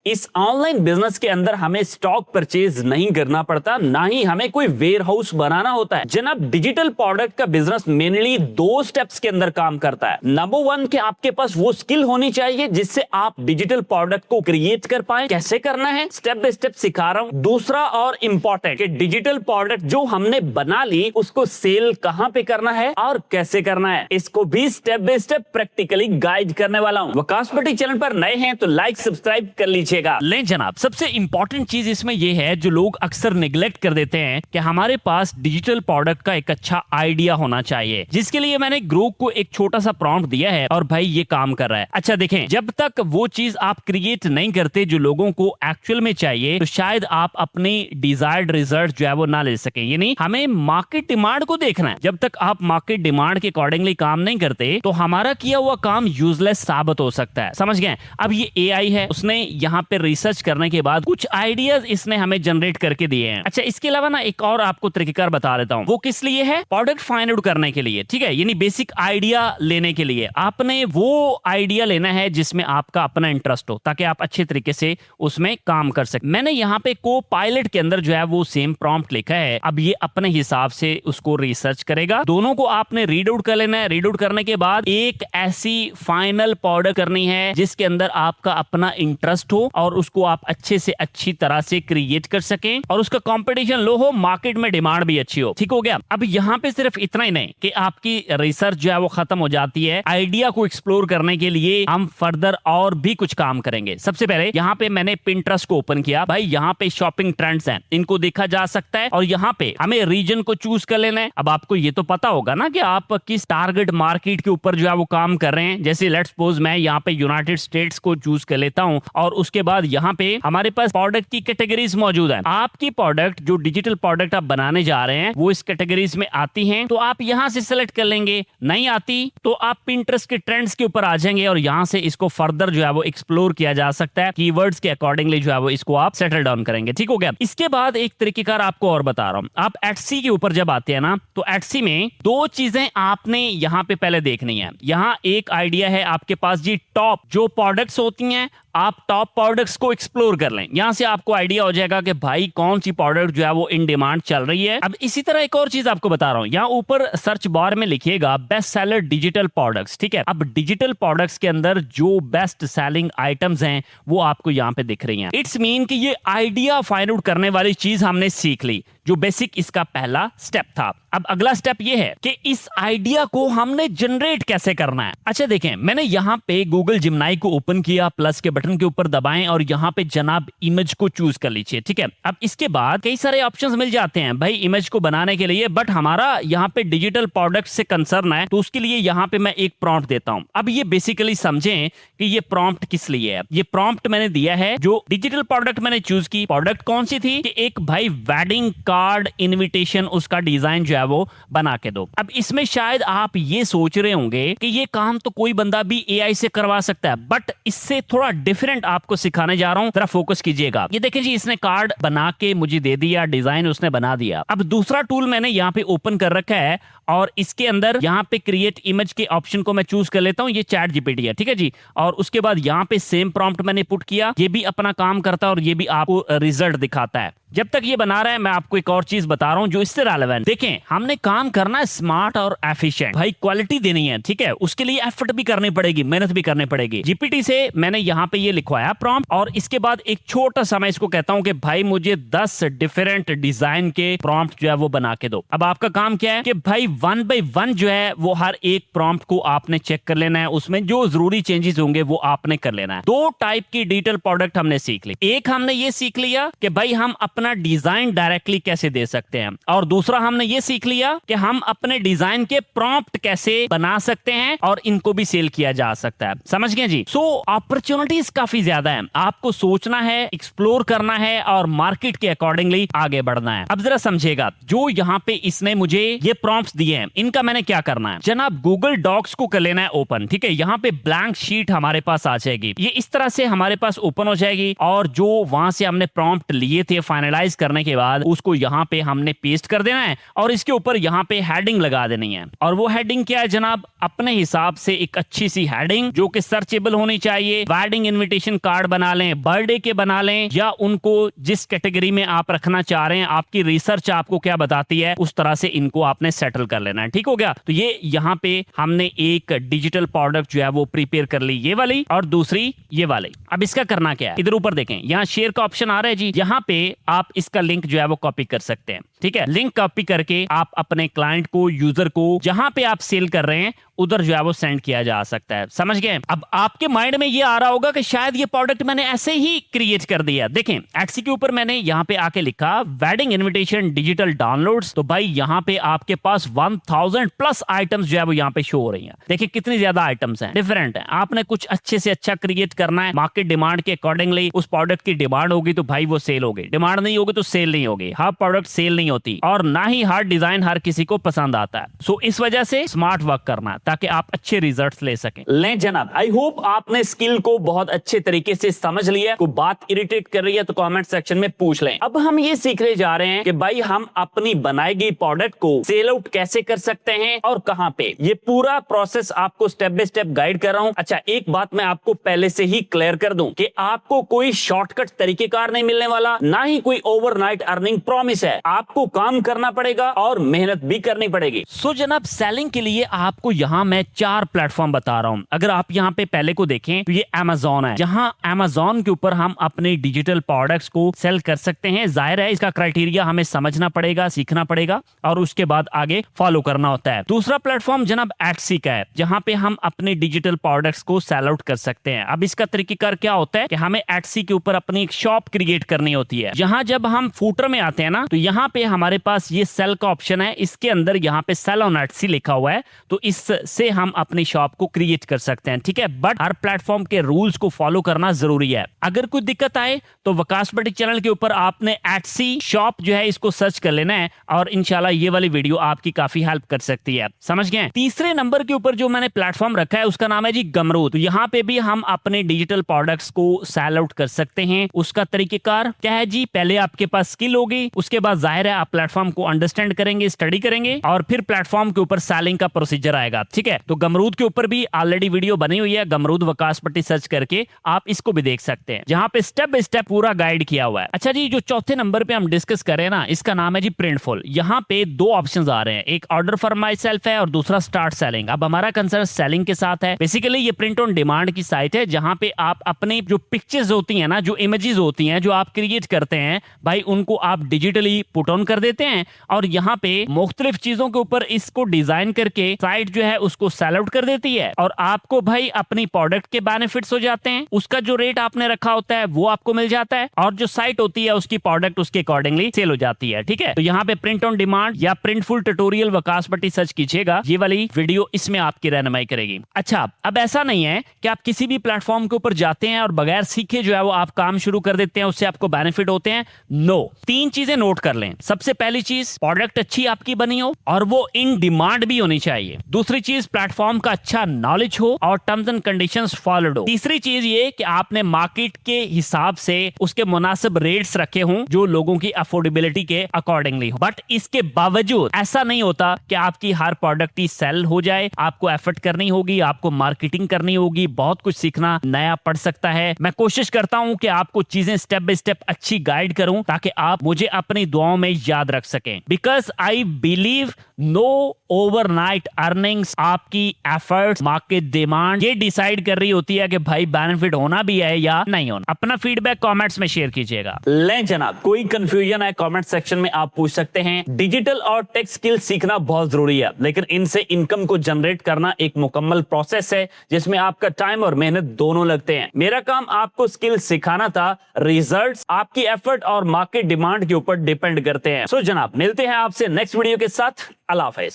इस online business के अंदर हमें स्टॉक परचेज नहीं करना पड़ता, ना ही हमें कोई वेयर हाउस बनाना होता है। जनाब, डिजिटल प्रोडक्ट का बिजनेस मेनली 2 स्टेप्स के अंदर काम करता है। नंबर 1 कि आपके पास वो स्किल होनी चाहिए जिससे आप डिजिटल प्रोडक्ट को क्रिएट कर पाए। कैसे करना है स्टेप बाय स्टेप सिखा रहा हूं। दूसरा और इंपॉर्टेंट कि डिजिटल प्रोडक्ट जो हमने बना ली उसको सेल कहां पे करना है और कैसे करना है, इसको भी step by step practically guide करने वाला हूं। वकास भट्टी चैनल पर नए हैं तो लाइक सब्सक्राइब कर लीजिए। ले जनाब, सबसे इंपॉर्टेंट चीज इसमें यह है जो लोग अक्सर निगलेक्ट कर देते हैं कि हमारे पास डिजिटल प्रोडक्ट का एक अच्छा आइडिया होना चाहिए, जिसके लिए मैंने ग्रुप को एक छोटा सा प्रॉम्प्ट दिया है और भाई ये काम कर रहा है। अच्छा देखें, जब तक वो चीज आप क्रिएट नहीं करते जो लोगों को एक्चुअल में चाहिए, तो शायद आप अपनी डिजायर्ड रिजल्ट जो है वो ना ले सके। यानी हमें मार्केट डिमांड को देखना है। जब तक आप मार्केट डिमांड के अकॉर्डिंगली काम नहीं करते तो हमारा किया हुआ काम यूजलेस साबित हो सकता है। समझ गए? अब ये एआई है, उसने यहाँ पे रिसर्च करने के बाद कुछ आइडियाज इसने हमें जनरेट करके दिए हैं। अच्छा, इसके अलावा ना एक और आपको तरीकेकार बता देता हूँ। वो किस लिए है? प्रोडक्ट फाइंड आउट करने के लिए, ठीक है, यानी बेसिक आइडिया लेने के लिए। आपने वो आइडिया लेना है जिसमें आपका अपना इंटरेस्ट हो, ताकि आप अच्छे तरीके से उसमें काम कर सके। मैंने यहाँ पे को पायलट के अंदर जो है वो सेम प्रॉम्प्ट लिखा है। अब ये अपने हिसाब से उसको रिसर्च करेगा। दोनों को आपने रीड आउट कर लेना है। रीड आउट करने के बाद एक ऐसी फाइनल प्रोडक्ट करनी है जिसके अंदर आपका अपना इंटरेस्ट हो और उसको आप अच्छे से अच्छी तरह से क्रिएट कर सकें और उसका कंपटीशन लो हो, मार्केट में डिमांड भी अच्छी हो। ठीक हो गया? अब यहाँ पे सिर्फ इतना ही नहीं कि आपकी रिसर्च जो है वो खत्म हो जाती है। आइडिया को एक्सप्लोर करने के लिए हम फर्दर और भी कुछ काम करेंगे। सबसे पहले यहाँ पे मैंने पिंटरेस्ट को ओपन किया। भाई यहाँ पे शॉपिंग ट्रेंड्स हैं, इनको देखा जा सकता है और यहाँ पे हमें रीजन को चूज कर लेना है। अब आपको ये तो पता होगा ना कि आप किस टारगेट मार्केट के ऊपर जो है वो काम कर रहे हैं। जैसे लेट्स सपोज मैं यहाँ पे यूनाइटेड स्टेट्स को चूज कर लेता हूँ और उसके बाद यहाँ पे हमारे पास प्रोडक्ट की कैटेगरीज मौजूद है। आपकी प्रोडक्ट जो डिजिटल प्रोडक्ट आप बनाने जा रहे हैं वो इस कैटेगरीज में आती हैं, तो आप यहाँ से सिलेक्ट कर लेंगे। नहीं आती तो आप पिंटरेस्ट के ट्रेंड्स के ऊपर आ जाएंगे और यहाँ से इसको फर्दर जो है वो एक्सप्लोर किया जा सकता है। कीवर्ड्स के अकॉर्डिंगली जो है वो इसको आप सेटल डाउन करेंगे। ठीक हो गया? इसके बाद एक तरीकेकार आपको और बता रहा हूँ। आप एटसी के ऊपर जब आते हैं ना, तो एटसी में 2 चीजें आपने यहाँ पे पहले देखनी है। यहाँ एक आइडिया है आपके पास जी, टॉप जो प्रोडक्ट्स होती हैं, आप टॉप प्रोडक्ट्स को एक्सप्लोर कर लें। यहां से आपको आइडिया हो जाएगा कि भाई कौन सी प्रोडक्ट जो है वो इन डिमांड चल रही है। अब इसी तरह एक और चीज आपको बता रहा हूं। यहां ऊपर सर्च बार में लिखिएगा बेस्ट सेलर डिजिटल प्रोडक्ट्स। ठीक है? अब डिजिटल प्रोडक्ट्स के अंदर जो बेस्ट सेलिंग आइटम्स हैं वो आपको यहां पे दिख रही हैं। इट्स मीन कि ये आइडिया फाइंड आउट करने वाली चीज हमने सीख ली, जो बेसिक इसका पहला स्टेप था। अब अगला स्टेप ये है कि इस आइडिया को हमने जनरेट कैसे करना है। अच्छा देखें, मैंने यहाँ पे गूगल जिमनाई को ओपन किया, प्लस के बटन के ऊपर दबाएं और यहाँ पे जनाब इमेज को चूज कर लीजिए। ठीक है? अब इसके बाद कई सारे ऑप्शंस मिल जाते हैं भाई इमेज को बनाने के लिए, बट हमारा यहाँ पे डिजिटल प्रोडक्ट से कंसर्न है, तो उसके लिए यहाँ पे मैं एक प्रॉम्प्ट देता हूँ। अब ये बेसिकली समझें कि ये प्रॉम्प्ट किस लिए है। ये प्रॉम्प्ट मैंने दिया है, जो डिजिटल प्रोडक्ट मैंने चूज की, प्रोडक्ट कौन सी थी कि एक भाई वेडिंग कार्ड इनविटेशन, उसका डिजाइन जो है वो बना के दो। अब इसमें शायद आप ये सोच रहे होंगे कि ये काम तो कोई बंदा भी एआई से करवा सकता है, बट इससे थोड़ा डिफरेंट आपको सिखाने जा रहा हूं, जरा फोकस कीजिएगा। ये देखिए जी, इसने कार्ड बना के मुझे दे दिया, डिजाइन उसने बना दिया। अब दूसरा टूल मैंने यहाँ पे ओपन कर रखा है और इसके अंदर यहाँ पे क्रिएट इमेज के ऑप्शन को मैं चूज कर लेता हूँ। ये चैट जीपीटी है, ठीक है जी। और उसके बाद यहाँ पे सेम प्रॉम्प्ट मैंने पुट किया, ये भी अपना काम करता है और ये भी आपको रिजल्ट दिखाता है। जब तक ये बना रहा है मैं आपको एक और चीज बता रहा हूं जो इससे रेलेवेंट। देखें, हमने काम करना है स्मार्ट और एफिशिएंट, भाई क्वालिटी देनी है। ठीक है? उसके लिए एफर्ट भी करनी पड़ेगी, मेहनत भी करनी पड़ेगी। जीपीटी से मैंने यहाँ पे ये लिखवाया प्रॉम्प्ट और इसके बाद एक छोटा सा मैं इसको कहता हूं कि भाई मुझे 10 डिफरेंट डिजाइन के प्रॉम्प्ट जो है वो बना के दो। अब आपका काम क्या है कि भाई 1 by 1 जो है वो हर एक प्रॉम्प्ट को आपने चेक कर लेना है, उसमें जो जरूरी चेंजेस होंगे वो आपने कर लेना है। 2 टाइप की डिजिटल प्रोडक्ट हमने सीख ली। एक हमने ये सीख लिया कि भाई हम अपना डिजाइन डायरेक्टली कैसे दे सकते हैं, और दूसरा हमने ये सीख लिया कि हम अपने डिजाइन के प्रॉम्प्ट कैसे बना सकते हैं और इनको भी सेल किया जा सकता है। समझ गए जी? सो अपॉर्चुनिटीज काफी ज्यादा है, आपको सोचना है, एक्सप्लोर करना है और मार्केट के अकॉर्डिंगली आगे बढ़ना है। अब जरा समझिएगा, जो यहाँ पे इसने मुझे ये प्रॉम्प्ट्स दिए ये हैं, इनका मैंने क्या करना है जनाब, गूगल डॉक्स को कर लेना है ओपन। ठीक है, यहाँ पे ब्लैंक शीट हमारे पास आ जाएगी, ये इस तरह से हमारे पास ओपन हो जाएगी और जो वहां से हमने प्रॉम्प्ट लिए थे फाइनलाइज करने के बाद उसको यहाँ पे हमने पेस्ट कर देना है और इसके ऊपर यहाँ पे हेडिंग लगा देनी है। और वो हेडिंग क्या है जनाब, अपने हिसाब से एक अच्छी सी हेडिंग जो कि सर्चेबल होनी चाहिए। वेडिंग इनविटेशन कार्ड बना लें, बर्थडे के बना लें, या उनको जिस कैटेगरी में आप रखना चाह रहे हैं, आपकी रिसर्च आपको क्या बताती है उस तरह से इनको आपने सेटल कर लेना है। ठीक हो गया, तो ये यहाँ पे हमने एक डिजिटल प्रोडक्ट जो है वो प्रिपेयर कर ली, ये वाली, और दूसरी ये वाली। अब इसका करना क्या है, इधर ऊपर देखें, यहाँ शेयर का ऑप्शन आ रहा है जी, यहाँ पे आप इसका लिंक जो है वो कॉपी कर सकते हैं। ठीक है, लिंक कॉपी करके आप अपने क्लाइंट को, यूजर को, जहां पे आप सेल कर रहे हैं उधर जो है वो सेंड किया जा सकता है। समझ गए? अब आपके माइंड में ये आ रहा होगा कि शायद ये प्रोडक्ट मैंने ऐसे ही क्रिएट कर दिया। देखें, एटसी के ऊपर मैंने यहाँ पे आके लिखा वेडिंग इनविटेशन डिजिटल डाउनलोड्स, तो भाई यहाँ पे आपके पास 1000 प्लस आइटम्स जो है वो यहाँ पे शो हो रही हैं। देखिए कितनी ज्यादा आइटम्स हैं, डिफरेंट है। आपने कुछ अच्छे से अच्छा क्रिएट करना है, मार्केट डिमांड के अकॉर्डिंगली उस प्रोडक्ट की डिमांड होगी तो भाई वो सेल होगी, डिमांड नहीं होगी तो सेल नहीं होगी। हर प्रोडक्ट सेल नहीं होती और ना ही हर डिजाइन हर किसी को पसंद आता है। सो इस वजह से स्मार्ट वर्क करना ताकि आप अच्छे रिजल्ट्स ले सकें। ले जनाब, आई होप आपने स्किल को बहुत अच्छे तरीके से समझ लिया। कोई बात इरिटेट कर रही है तो कमेंट सेक्शन में पूछ लें। अब हम ये सीखने जा रहे हैं कि भाई हम अपनी बनाई गई प्रोडक्ट को सेल आउट कैसे कर सकते हैं और कहां पे। ये पूरा प्रोसेस आपको स्टेप बाय स्टेप गाइड कर रहा हूं। अच्छा, एक बात मैं आपको पहले से ही क्लियर कर दूं कि आपको कोई शॉर्टकट तरीकेकार नहीं मिलने वाला, ना ही कोई ओवरनाइट अर्निंग प्रॉमिस है। आपको काम करना पड़ेगा और मेहनत भी करनी पड़ेगी। सो जनाब, सेलिंग के लिए आपको यहाँ मैं 4 प्लेटफॉर्म बता रहा हूं। अगर आप यहाँ पे पहले को देखें तो ये Amazon है, जहां Amazon के ऊपर हम अपने डिजिटल प्रोडक्ट्स को सेल कर सकते हैं। जाहिर है इसका क्राइटेरिया हमें समझना पड़ेगा, सीखना पड़ेगा और उसके बाद आगे फॉलो करना होता है। दूसरा प्लेटफॉर्म जनाब Etsy का है, जहां पे हम अपने डिजिटल प्रोडक्ट्स को सेल आउट कर सकते हैं। अब इसका तरीकेकार क्या होता है कि हमें Etsy के ऊपर अपनी एक शॉप क्रिएट करनी होती है। यहाँ जब हम फूटर में आते हैं ना, तो यहाँ पे हमारे पास ये सेल का ऑप्शन है, इसके अंदर यहाँ पे सेल ऑन Etsy लिखा हुआ है, तो इससे हम अपनी शॉप को क्रिएट कर सकते हैं। ठीक है, बट हर प्लेटफॉर्म के रूल्स को फॉलो करना जरूरी है। अगर कोई दिक्कत आए तो वकास भट्टी चैनल के ऊपर आपने Etsy शॉप जो है इसको सर्च कर लेना है और इंशाल्लाह ये वाली वीडियो आपकी काफी हेल्प कर सकती है। समझ गए? तीसरे नंबर के ऊपर जो मैंने प्लेटफॉर्म रखा है उसका नाम है जी गमरूद। तो यहाँ पे भी हम अपने डिजिटल प्रोडक्ट्स को सेल आउट कर सकते हैं। उसका तरीकेकार क्या है जी, पहले आपके पास स्किल होगी, उसके बाद जाहिर है आप प्लेटफॉर्म को अंडरस्टैंड करेंगे, स्टडी करेंगे और फिर प्लेटफॉर्म के ऊपर सेलिंग का प्रोसीजर आएगा। ठीक है, तो गमरूद के ऊपर भी ऑलरेडी वीडियो बनी हुई है, गमरूद वकास भट्टी सर्च करके आप इसको भी देख सकते हैं, जहां पे स्टेप बाय स्टेप पूरा गाइड किया हुआ है। अच्छा जी, जो चौथे नंबर पे हम डिस्कस कर रहे हैं ना, इसका नाम है जी प्रिंटफुल। यहाँ पे 2 ऑप्शंस आ रहे हैं, एक ऑर्डर फॉर माई सेल्फ है और दूसरा स्टार्ट सेलिंग। अब हमारा कंसर्न सेलिंग के साथ है। बेसिकली ये प्रिंट ऑन डिमांड की साइट है, जहां पे आप अपनी जो पिक्चर्स होती है ना, जो इमेजेस होती हैं, जो आप क्रिएट करते हैं भाई, उनको आप डिजिटली पुट ऑन कर देते हैं और यहाँ पे मुख्तलिफ चीजों के ऊपर इसको डिजाइन करके साइट जो है उसको सेल आउट कर देती है और आपको भाई अपनी प्रोडक्ट के बेनिफिट्स हो जाते हैं। उसका जो रेट आपने रखा होता है वो आपको मिल जाता है और जो साइट होती है उसकी प्रोडक्ट उसके अकॉर्डिंगली सेल हो जाती है। ठीक है, तो यहाँ पे प्रिंट ऑन डिमांड या प्रिंटफुल ट्यूटोरियल वकास भट्टी सर्च कीजिएगा, ये वाली वीडियो इसमें आपकी रहनुमाई करेगी। अच्छा, अब ऐसा नहीं है कि आप किसी भी प्लेटफॉर्म के ऊपर जाते हैं और बगैर सीखे जो है वो आप काम शुरू कर देते हैं, उससे आपको बेनिफिट होते हैं। नो, 3 चीजें नोट कर लें। सबसे पहली चीज, प्रोडक्ट अच्छी आपकी बनी हो और वो इन डिमांड भी होनी चाहिए। दूसरी चीज, प्लेटफॉर्म का अच्छा नॉलेज हो और टर्म्स एंड कंडीशंस फॉलोड हो। तीसरी चीज ये कि आपने मार्केट के हिसाब से उसके मुनासिब रेट्स रखे हों जो लोगों की अफोर्डेबिलिटी के अकॉर्डिंगली हो। बट इसके बावजूद ऐसा नहीं होता कि आपकी हर प्रोडक्ट ही सेल हो जाए। आपको एफर्ट करनी होगी, आपको मार्केटिंग करनी होगी, बहुत कुछ सीखना नया पड़ सकता है। मैं कोशिश करता हूं कि आपको चीजें स्टेप बाय स्टेप अच्छी गाइड करूं ताकि आप मुझे अपनी दुआओं में याद रख सकें। Because I believe no overnight earnings, आपकी एफर्ट्स, मार्केट डिमांड ये डिसाइड कर रही होती है कि भाई बेनिफिट होना भी है या नहीं होना। अपना फीडबैक कमेंट्स में शेयर कीजिएगा। ले जनाब, कोई कंफ्यूजन है कमेंट सेक्शन में आप पूछ सकते हैं। डिजिटल और टेक स्किल सीखना बहुत जरूरी है, लेकिन इनसे इनकम को जनरेट करना एक मुकम्मल प्रोसेस है जिसमें आपका टाइम और मेहनत दोनों लगते हैं। मेरा काम आपको स्किल सिखाना था, रिजल्ट्स आपकी एफर्ट और मार्केट डिमांड के ऊपर डिपेंड करते हैं। सो जनाब, मिलते हैं आपसे नेक्स्ट वीडियो के साथ। अल्लाह हाफिज।